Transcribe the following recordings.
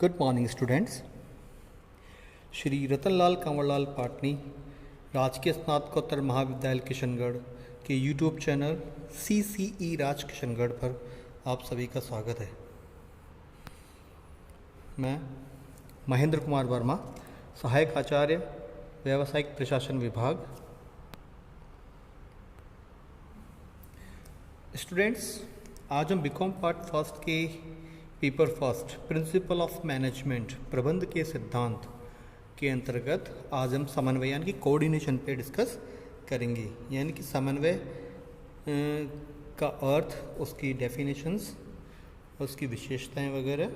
Good morning students. Shri Ratanlal Kanwarlal Patni राजकीय स्नातकोत्तर महाविद्यालय किशनगढ़ के YouTube channel CCE Raj Kishangarh पर आप सभी का स्वागत है। मैं महेंद्र कुमार वर्मा, सहायक आचार्य व्यावसायिक प्रशासन विभाग। स्टूडेंट्स, आज हम बीकॉम पार्ट फर्स्ट के paper first principle of management प्रबंध के सिद्धांत के अंतर्गत आज हम समन्वय यानी कि कोऑर्डिनेशन पे डिस्कस करेंगे। यानी कि समन्वय का अर्थ, उसकी डेफिनेशंस, उसकी विशेषताएं वगैरह।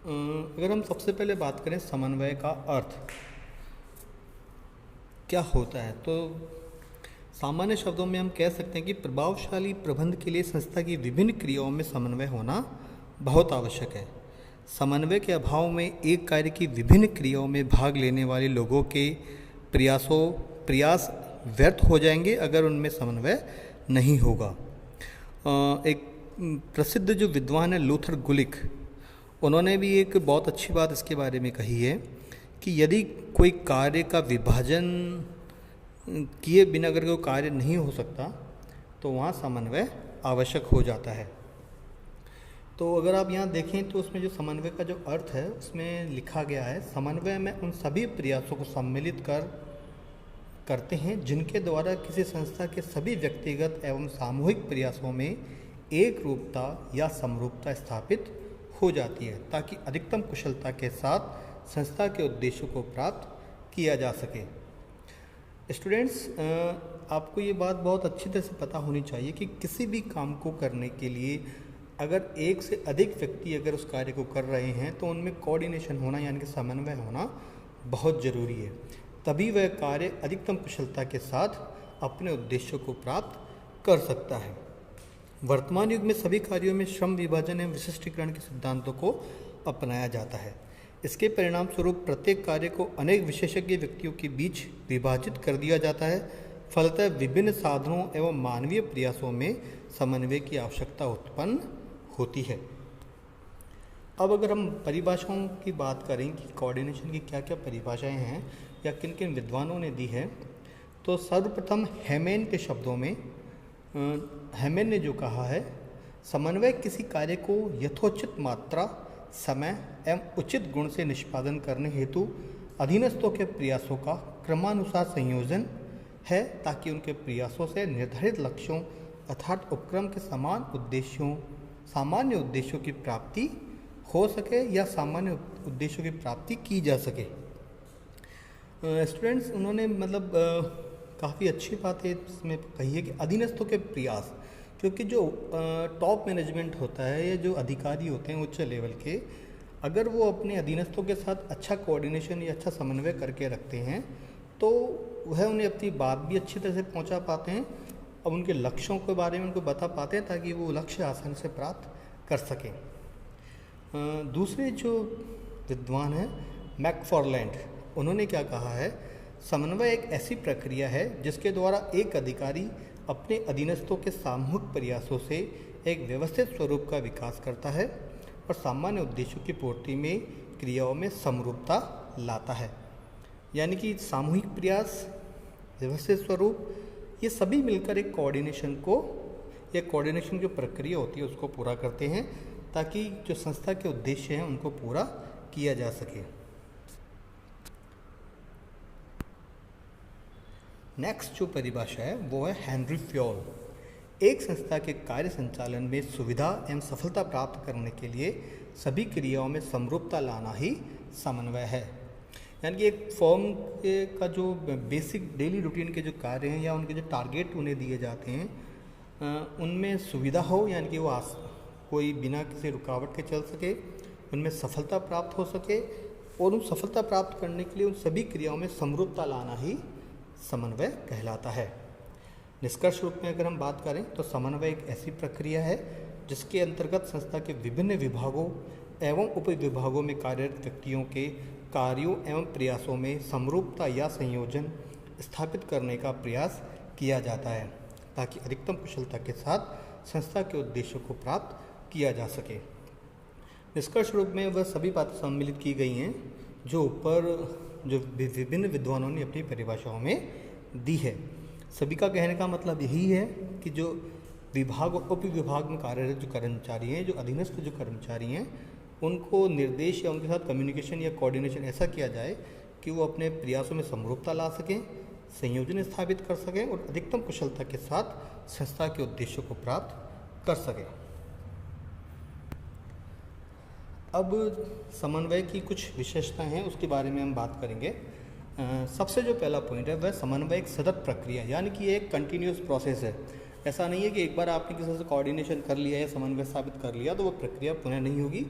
अगर हम सबसे पहले बात करें समन्वय का अर्थ क्या होता है, तो सामान्य शब्दों में हम कह सकते हैं कि प्रभावशाली प्रबंध के लिए संस्था की विभिन्न क्रियाओं में समन्वय होना बहुत आवश्यक है। समन्वय के अभाव में एक कार्य की विभिन्न क्रियाओं में भाग लेने वाले लोगों के प्रयास व्यर्थ हो जाएंगे अगर उनमें समन्वय नहीं होगा। एक प्रसिद्ध जो विद्वान है लूथर गुलिक, उन्होंने भी एक बहुत अच्छी बात इसके बारे में कही है कि यदि कोई कार्य का विभाजन किए बिना अगर कोई कार्य नहीं हो सकता तो वहाँ समन्वय आवश्यक हो जाता है। तो अगर आप यहाँ देखें तो उसमें जो समन्वय का जो अर्थ है उसमें लिखा गया है, समन्वय में उन सभी प्रयासों को सम्मिलित करते हैं जिनके द्वारा किसी संस्था के सभी व्यक्तिगत एवं सामूहिक प्रयासों में एक रूपता या समरूपता स्थापित हो जाती है, ताकि अधिकतम कुशलता के साथ संस्था के उद्देश्यों को प्राप्त किया जा सके। स्टूडेंट्स, आपको ये बात बहुत अच्छी तरह से पता होनी चाहिए कि किसी भी काम को करने के लिए अगर एक से अधिक व्यक्ति अगर उस कार्य को कर रहे हैं तो उनमें कोऑर्डिनेशन होना यानी कि समन्वय होना बहुत ज़रूरी है। तभी वह कार्य अधिकतम कुशलता के साथ अपने उद्देश्यों को प्राप्त कर सकता है। वर्तमान युग में सभी कार्यों में श्रम विभाजन एवं विशिष्टीकरण के सिद्धांतों को अपनाया जाता है। इसके परिणाम स्वरूप प्रत्येक कार्य को अनेक विशेषज्ञ व्यक्तियों के बीच विभाजित कर दिया जाता है। फलतः विभिन्न साधनों एवं मानवीय प्रयासों में समन्वय की आवश्यकता उत्पन्न होती है। अब अगर हम परिभाषाओं की बात करें कि कोऑर्डिनेशन की क्या क्या परिभाषाएं हैं या किन किन विद्वानों ने दी है, तो सर्वप्रथम हेमेन के शब्दों में हेमेन ने जो कहा है, समन्वय किसी कार्य को यथोचित मात्रा, समय एवं उचित गुण से निष्पादन करने हेतु अधीनस्थों के प्रयासों का क्रमानुसार संयोजन है, ताकि उनके प्रयासों से निर्धारित लक्ष्यों अर्थात उपक्रम के सामान्य उद्देश्यों की प्राप्ति हो सके या सामान्य उद्देश्यों की प्राप्ति की जा सके। स्टूडेंट्स, उन्होंने काफ़ी अच्छी बात है इसमें कही है कि अधीनस्थों के प्रयास, क्योंकि जो टॉप मैनेजमेंट होता है या जो अधिकारी होते हैं उच्च लेवल के, अगर वो अपने अधीनस्थों के साथ अच्छा कोऑर्डिनेशन या अच्छा समन्वय करके रखते हैं तो वह उन्हें अपनी बात भी अच्छी तरह से पहुंचा पाते हैं। अब उनके लक्ष्यों के बारे में उनको बता पाते हैं ताकि वो लक्ष्य आसानी से प्राप्त कर सकें। दूसरे जो विद्वान हैं मैकफार्लैंड, उन्होंने क्या कहा है, समन्वय एक ऐसी प्रक्रिया है जिसके द्वारा एक अधिकारी अपने अधीनस्थों के सामूहिक प्रयासों से एक व्यवस्थित स्वरूप का विकास करता है और सामान्य उद्देश्यों की पूर्ति में क्रियाओं में समरूपता लाता है। यानी कि सामूहिक प्रयास, व्यवस्थित स्वरूप, ये सभी मिलकर एक कोऑर्डिनेशन की प्रक्रिया होती है उसको पूरा करते हैं, ताकि जो संस्था के उद्देश्य हैं उनको पूरा किया जा सके। नेक्स्ट जो परिभाषा है वो है हेनरी फ्योल। एक संस्था के कार्य संचालन में सुविधा एवं सफलता प्राप्त करने के लिए सभी क्रियाओं में समरूपता लाना ही समन्वय है। यानी कि एक फर्म का जो बेसिक डेली रूटीन के जो कार्य हैं या उनके जो टारगेट उन्हें दिए जाते हैं, उनमें सुविधा हो, यानी कि वो कोई बिना किसी रुकावट के चल सके, उनमें सफलता प्राप्त हो सके, और उन सफलता प्राप्त करने के लिए उन सभी क्रियाओं में समरूपता लाना ही समन्वय कहलाता है। निष्कर्ष रूप में अगर हम बात करें तो समन्वय एक ऐसी प्रक्रिया है जिसके अंतर्गत संस्था के विभिन्न विभागों एवं उप विभागों में कार्यरत व्यक्तियों के कार्यों एवं प्रयासों में समरूपता या संयोजन स्थापित करने का प्रयास किया जाता है, ताकि अधिकतम कुशलता के साथ संस्था के उद्देश्यों को प्राप्त किया जा सके। निष्कर्ष रूप में वह सभी बातें सम्मिलित की गई हैं जो ऊपर जो विभिन्न विद्वानों ने अपनी परिभाषाओं में दी है। सभी का कहने का मतलब यही है कि जो विभाग और उप विभाग में कार्यरत जो कर्मचारी हैं, जो अधीनस्थ जो कर्मचारी हैं, उनको निर्देश या उनके साथ कम्युनिकेशन या कोऑर्डिनेशन ऐसा किया जाए कि वो अपने प्रयासों में समरूपता ला सकें, संयोजन स्थापित कर सकें और अधिकतम कुशलता के साथ संस्था के उद्देश्यों को प्राप्त कर सकें। अब समन्वय की कुछ विशेषताएं हैं, उसके बारे में हम बात करेंगे। सबसे जो पहला पॉइंट है वह समन्वय एक सतत प्रक्रिया, यानी कि एक कंटिन्यूस प्रोसेस है। ऐसा नहीं है कि एक बार आपने किसी से कोऑर्डिनेशन कर लिया या समन्वय स्थापित कर लिया तो वो प्रक्रिया पुनः नहीं होगी।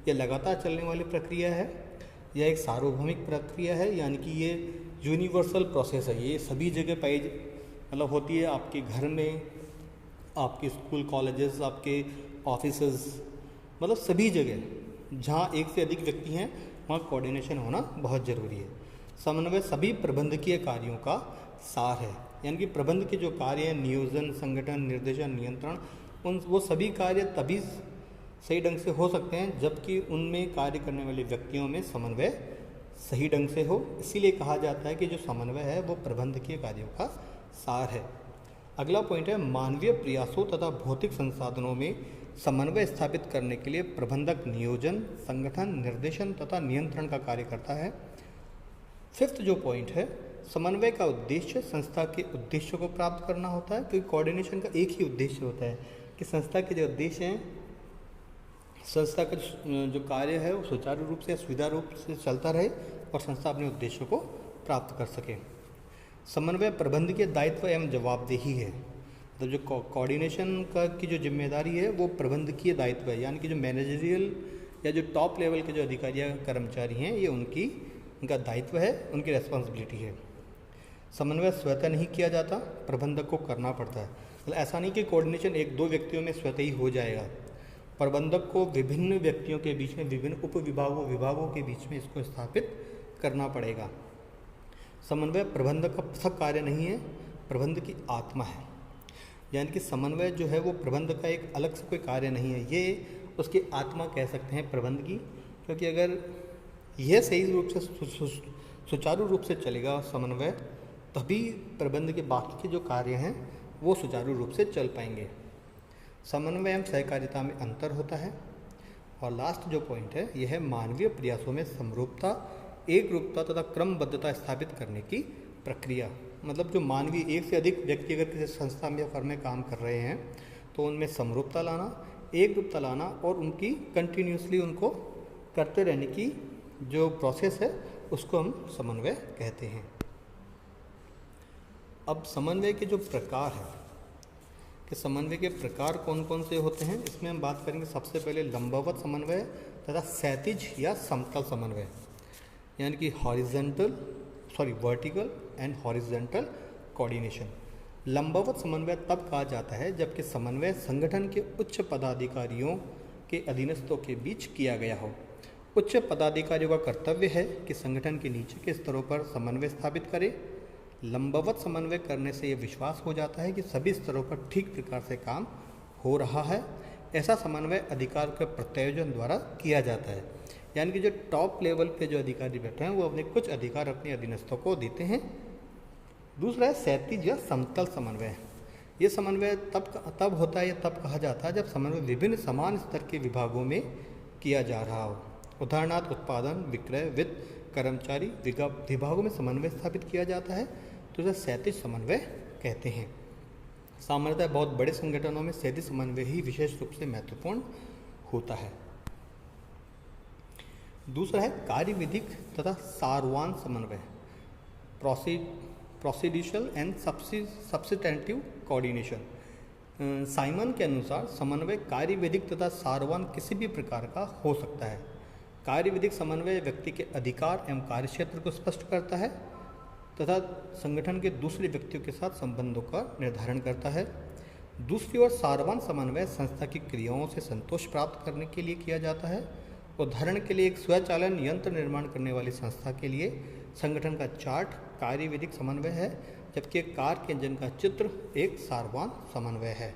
यह लगातार चलने वाली प्रक्रिया है, यह एक सार्वभौमिक प्रक्रिया है, यानी कि ये यूनिवर्सल प्रोसेस है। ये सभी जगह पाई मतलब होती है, आपके घर में, आपके स्कूल कॉलेजेस, आपके ऑफिसेस, मतलब सभी जगह जहाँ एक से अधिक व्यक्ति हैं वहाँ कोऑर्डिनेशन होना बहुत ज़रूरी है। समन्वय सभी प्रबंधकीय कार्यों का सार है, यानी कि प्रबंध के जो कार्य हैं, नियोजन, संगठन, निर्देशन, नियंत्रण, वो सभी कार्य तभी सही ढंग से हो सकते हैं जबकि उनमें कार्य करने वाले व्यक्तियों में समन्वय सही ढंग से हो। इसीलिए कहा जाता है कि जो समन्वय है वो प्रबंधकीय कार्यों का सार है। अगला पॉइंट है मानवीय प्रयासों तथा भौतिक संसाधनों में समन्वय स्थापित करने के लिए प्रबंधक नियोजन, संगठन, निर्देशन तथा नियंत्रण का कार्य करता है। फिफ्थ जो पॉइंट है, समन्वय का उद्देश्य संस्था के उद्देश्यों को प्राप्त करना होता है, क्योंकि कोऑर्डिनेशन का एक ही उद्देश्य होता है कि संस्था के जो उद्देश्य हैं, संस्था का जो कार्य है वो सुचारू रूप से, सुविधा रूप से चलता रहे और संस्था अपने उद्देश्यों को प्राप्त कर सके। समन्वय प्रबंध के दायित्व एवं जवाबदेही है, तो जो कोऑर्डिनेशन का की जो जिम्मेदारी है वो प्रबंधकीय दायित्व है, यानी कि जो मैनेजरियल या जो टॉप लेवल के जो अधिकारी या कर्मचारी हैं ये उनका दायित्व है, उनकी रेस्पॉन्सिबिलिटी है। समन्वय स्वतः नहीं किया जाता, प्रबंधक को करना पड़ता है। मतलब ऐसा नहीं कि कोऑर्डिनेशन एक दो व्यक्तियों में स्वतः ही हो जाएगा, प्रबंधक को विभिन्न व्यक्तियों के बीच में, विभिन्न उप विभागों के बीच में इसको स्थापित करना पड़ेगा। समन्वय प्रबंधक का पृथक कार्य नहीं है, प्रबंध की आत्मा है, यानी कि समन्वय जो है वो प्रबंध का एक अलग से कोई कार्य नहीं है, ये उसकी आत्मा कह सकते हैं प्रबंध की। क्योंकि अगर यह सही रूप से सुचारू रूप से चलेगा समन्वय, तभी प्रबंध के बाकी के जो कार्य हैं वो सुचारू रूप से चल पाएंगे। समन्वय एवं सहकारिता में अंतर होता है। और लास्ट जो पॉइंट है यह है मानवीय प्रयासों में समरूपता, एक रूपता तथा क्रमबद्धता स्थापित करने की प्रक्रिया। मतलब जो मानवीय एक से अधिक व्यक्ति अगर किसी संस्था में या फर्म में काम कर रहे हैं तो उनमें समरूपता लाना, एक रूपता लाना और उनकी कंटिन्यूसली उनको करते रहने की जो प्रोसेस है उसको हम समन्वय कहते हैं। अब समन्वय के जो प्रकार हैं कि समन्वय के प्रकार कौन कौन से होते हैं, इसमें हम बात करेंगे। सबसे पहले लंबवत समन्वय तथा क्षैतिज या समतल समन्वय, यानी कि वर्टिकल एंड हॉरिजॉन्टल कोऑर्डिनेशन। लंबवत समन्वय तब कहा जाता है जबकि समन्वय संगठन के उच्च पदाधिकारियों के अधीनस्थों के बीच किया गया हो। उच्च पदाधिकारियों का कर्तव्य है कि संगठन के नीचे के स्तरों पर समन्वय स्थापित करें। लंबवत समन्वय करने से यह विश्वास हो जाता है कि सभी स्तरों पर ठीक प्रकार से काम हो रहा है। ऐसा समन्वय अधिकार के प्रत्यायोजन द्वारा किया जाता है, यानी कि जो टॉप लेवल पे जो अधिकारी बैठे हैं वो अपने कुछ अधिकार अपने अधीनस्थों को देते हैं। दूसरा है क्षैतिज या समतल समन्वय। ये समन्वय तब होता है या तब कहा जाता है जब समन्वय विभिन्न समान स्तर के विभागों में किया जा रहा हो। उदाहरणार्थ उत्पादन, विक्रय, वित्त, कर्मचारी विभागों में समन्वय स्थापित किया जाता है तो इसे क्षैतिज समन्वय कहते हैं। सामान्यतः बहुत बड़े संगठनों में क्षैतिज समन्वय ही विशेष रूप से महत्वपूर्ण होता है। दूसरा है कार्यविधिक तथा सारवान समन्वय, प्रोसीड्यूशल एंड सब्सिटेंटिव कोऑर्डिनेशन। साइमन के अनुसार समन्वय कार्यविधिक तथा सारवान किसी भी प्रकार का हो सकता है। कार्यविधिक समन्वय व्यक्ति के अधिकार एवं कार्यक्षेत्र को स्पष्ट करता है तथा संगठन के दूसरे व्यक्तियों के साथ संबंधों का निर्धारण करता है। दूसरी ओर सारवान समन्वय संस्था की क्रियाओं से संतोष प्राप्त करने के लिए किया जाता है। उदाहरण के लिए एक स्वचालन यंत्र निर्माण करने वाली संस्था के लिए संगठन का चार्ट कार्यविधिक समन्वय है, जबकि एक कार के इंजन का चित्र एक सारवान समन्वय है।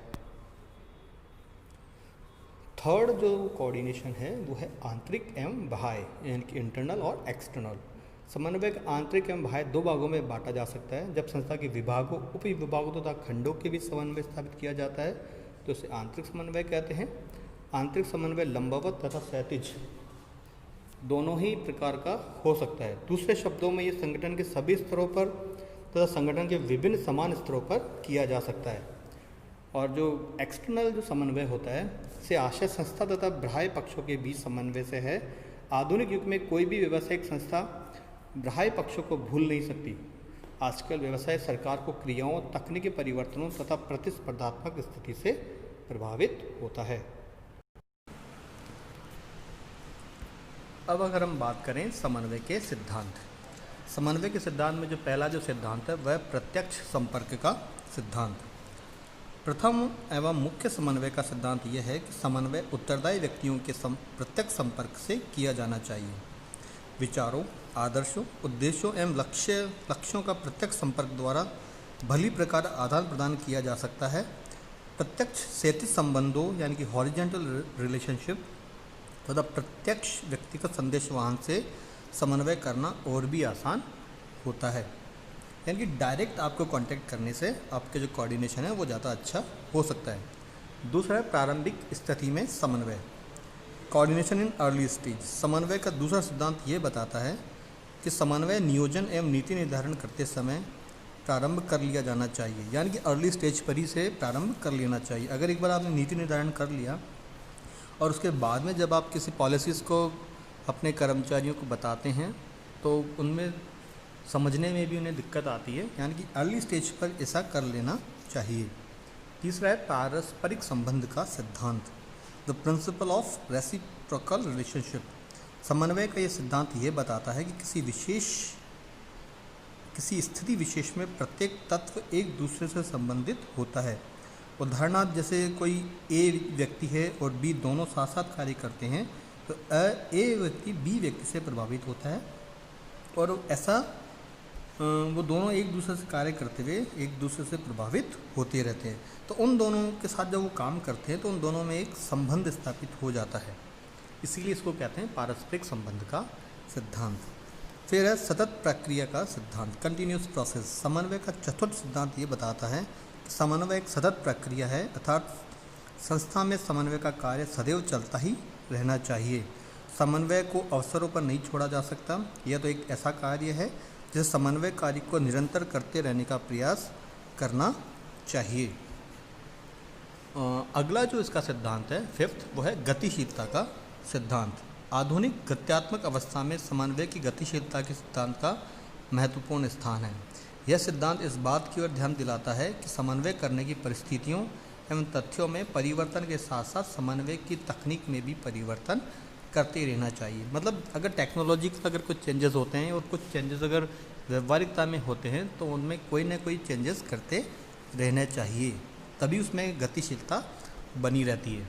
थर्ड जो कोऑर्डिनेशन है वो है आंतरिक एवं बाह्य, यानी कि इंटरनल और एक्सटर्नल। समन्वय का आंतरिक एवं बाह्य दो भागों में बांटा जा सकता है। जब संस्था के विभागों, उप विभागों तथा खंडों के बीच समन्वय स्थापित किया जाता है तो इसे आंतरिक समन्वय कहते हैं। आंतरिक समन्वय लंबवत तथा क्षैतिज दोनों ही प्रकार का हो सकता है। दूसरे शब्दों में ये संगठन के सभी स्तरों पर तथा संगठन के विभिन्न समान स्तरों पर किया जा सकता है। और जो एक्सटर्नल जो समन्वय होता है से आशय संस्था तथा बाह्य पक्षों के बीच समन्वय से है। आधुनिक युग में कोई भी व्यावसायिक संस्था बाह्य पक्षों को भूल नहीं सकती। आजकल व्यवसाय सरकार को क्रियाओं, तकनीकी परिवर्तनों तथा प्रतिस्पर्धात्मक स्थिति से प्रभावित होता है। अब अगर हम बात करें समन्वय के सिद्धांत, समन्वय के सिद्धांत में जो पहला जो सिद्धांत है वह प्रत्यक्ष संपर्क का सिद्धांत। प्रथम एवं मुख्य समन्वय का सिद्धांत यह है कि समन्वय उत्तरदायी व्यक्तियों के प्रत्यक्ष संपर्क से किया जाना चाहिए। विचारों, आदर्शों, उद्देश्यों एवं लक्ष्यों का प्रत्यक्ष संपर्क द्वारा भली प्रकार आदान प्रदान किया जा सकता है। प्रत्यक्ष क्षैतिज संबंधों यानी कि हॉरिजॉन्टल रिलेशनशिप तथा प्रत्यक्ष व्यक्तिगत संदेश वहन से समन्वय करना और भी आसान होता है। यानी कि डायरेक्ट आपको कांटेक्ट करने से आपके जो कोऑर्डिनेशन है वो ज़्यादा अच्छा हो सकता है। दूसरा है प्रारंभिक स्थिति में समन्वय, कोऑर्डिनेशन इन अर्ली स्टेज। समन्वय का दूसरा सिद्धांत ये बताता है कि समन्वय नियोजन एवं नीति निर्धारण करते समय प्रारंभ कर लिया जाना चाहिए, यानी कि अर्ली स्टेज पर ही से प्रारंभ कर लेना चाहिए। अगर एक बार आपने नीति निर्धारण कर लिया और उसके बाद में जब आप किसी पॉलिसीज़ को अपने कर्मचारियों को बताते हैं तो उनमें समझने में भी उन्हें दिक्कत आती है, यानी कि अर्ली स्टेज पर ऐसा कर लेना चाहिए। तीसरा है पारस्परिक संबंध का सिद्धांत, the principle of reciprocal relationship. समन्वय का ये सिद्धांत ये बताता है कि किसी स्थिति विशेष में प्रत्येक तत्व एक दूसरे से संबंधित होता है। उदाहरणार्थ जैसे कोई ए व्यक्ति है और बी दोनों साथ साथ कार्य करते हैं तो ए व्यक्ति बी व्यक्ति से प्रभावित होता है और ऐसा वो दोनों एक दूसरे से कार्य करते हुए एक दूसरे से प्रभावित होते रहते हैं। तो उन दोनों के साथ जब वो काम करते हैं तो उन दोनों में एक संबंध स्थापित हो जाता है, इसीलिए इसको कहते हैं पारस्परिक संबंध का सिद्धांत। फिर है सतत प्रक्रिया का सिद्धांत, कंटिन्यूस प्रोसेस। समन्वय का चतुर्थ सिद्धांत ये बताता है कि समन्वय एक सतत प्रक्रिया है, अर्थात संस्था में समन्वय का कार्य सदैव चलता ही रहना चाहिए। समन्वय को अवसरों पर नहीं छोड़ा जा सकता। यह तो एक ऐसा कार्य है जिसे समन्वय कार्य को निरंतर करते रहने का प्रयास करना चाहिए। अगला जो इसका सिद्धांत है फिफ्थ, वो है गतिशीलता का सिद्धांत। आधुनिक गत्यात्मक अवस्था में समन्वय की गतिशीलता के सिद्धांत का महत्वपूर्ण स्थान है। यह सिद्धांत इस बात की ओर ध्यान दिलाता है कि समन्वय करने की परिस्थितियों एवं तथ्यों में परिवर्तन के साथ साथ समन्वय की तकनीक में भी परिवर्तन करते रहना चाहिए। मतलब अगर टेक्नोलॉजी के अगर कुछ चेंजेस होते हैं और कुछ चेंजेस अगर व्यवहारिकता में होते हैं तो उनमें कोई ना कोई चेंजेस करते रहना चाहिए, तभी उसमें गतिशीलता बनी रहती है।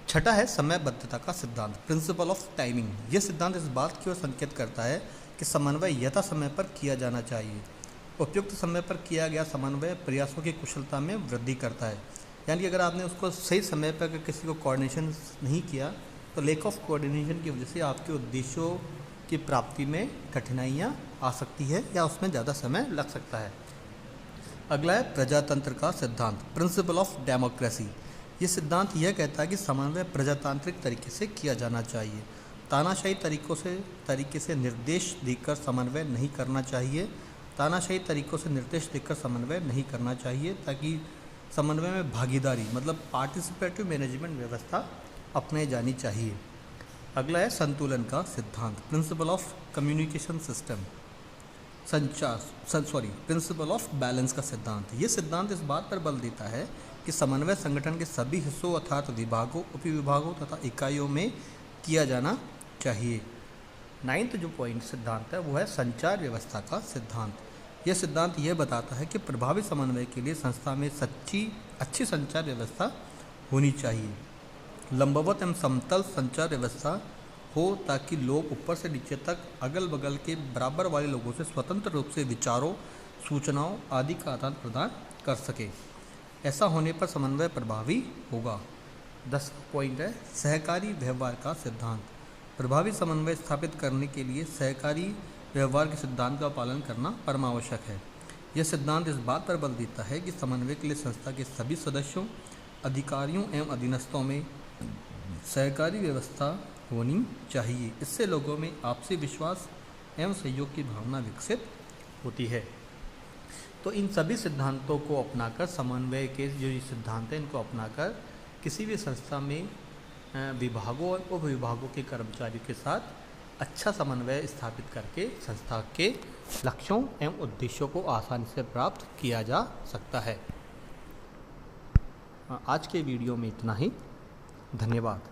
छठा है समयबद्धता का सिद्धांत, प्रिंसिपल ऑफ टाइमिंग। यह सिद्धांत इस बात की ओर संकेत करता है कि समन्वय यथा समय पर किया जाना चाहिए। उपयुक्त समय पर किया गया समन्वय प्रयासों की कुशलता में वृद्धि करता है। यानी कि अगर आपने उसको सही समय पर अगर किसी को कोऑर्डिनेशन नहीं किया तो लेक ऑफ कोऑर्डिनेशन की वजह से आपके उद्देश्यों की प्राप्ति में कठिनाइयाँ आ सकती है या उसमें ज़्यादा समय लग सकता है। अगला है प्रजातंत्र का सिद्धांत, प्रिंसिपल ऑफ डेमोक्रेसी। ये सिद्धांत यह कहता है कि समन्वय प्रजातांत्रिक तरीके से किया जाना चाहिए। तानाशाही तरीके से निर्देश देकर समन्वय नहीं करना चाहिए। तानाशाही तरीकों से निर्देश देकर समन्वय नहीं करना चाहिए ताकि समन्वय में भागीदारी मतलब पार्टिसिपेटिव मैनेजमेंट व्यवस्था अपनाई जानी चाहिए। अगला है संतुलन का सिद्धांत, principle of communication system, principle of balance का सिद्धांत। ये सिद्धांत इस बात पर बल देता है कि समन्वय संगठन के सभी हिस्सों अर्थात विभागों, उपविभागों तथा इकाइयों में किया जाना चाहिए। नाइन्थ जो पॉइंट सिद्धांत है वो है संचार व्यवस्था का सिद्धांत। यह सिद्धांत यह बताता है कि प्रभावी समन्वय के लिए संस्था में अच्छी संचार व्यवस्था होनी चाहिए। लंबवत एवं समतल संचार व्यवस्था हो ताकि लोग ऊपर से नीचे तक अगल बगल के बराबर वाले लोगों से स्वतंत्र रूप से विचारों, सूचनाओं आदि का आदान प्रदान कर सके। ऐसा होने पर समन्वय प्रभावी होगा। 10वां पॉइंट है सहकारी व्यवहार का सिद्धांत। प्रभावी समन्वय स्थापित करने के लिए सहकारी व्यवहार के सिद्धांत का पालन करना परमावश्यक है। यह सिद्धांत इस बात पर बल देता है कि समन्वय के लिए संस्था के सभी सदस्यों, अधिकारियों एवं अधीनस्थों में सहकारी व्यवस्था होनी चाहिए। इससे लोगों में आपसी विश्वास एवं सहयोग की भावना विकसित होती है। तो इन सभी सिद्धांतों को अपनाकर, समन्वय के जो ये सिद्धांत हैं इनको अपनाकर किसी भी संस्था में विभागों और उपविभागों के कर्मचारियों के साथ अच्छा समन्वय स्थापित करके संस्था के लक्ष्यों एवं उद्देश्यों को आसानी से प्राप्त किया जा सकता है। आज के वीडियो में इतना ही। धन्यवाद।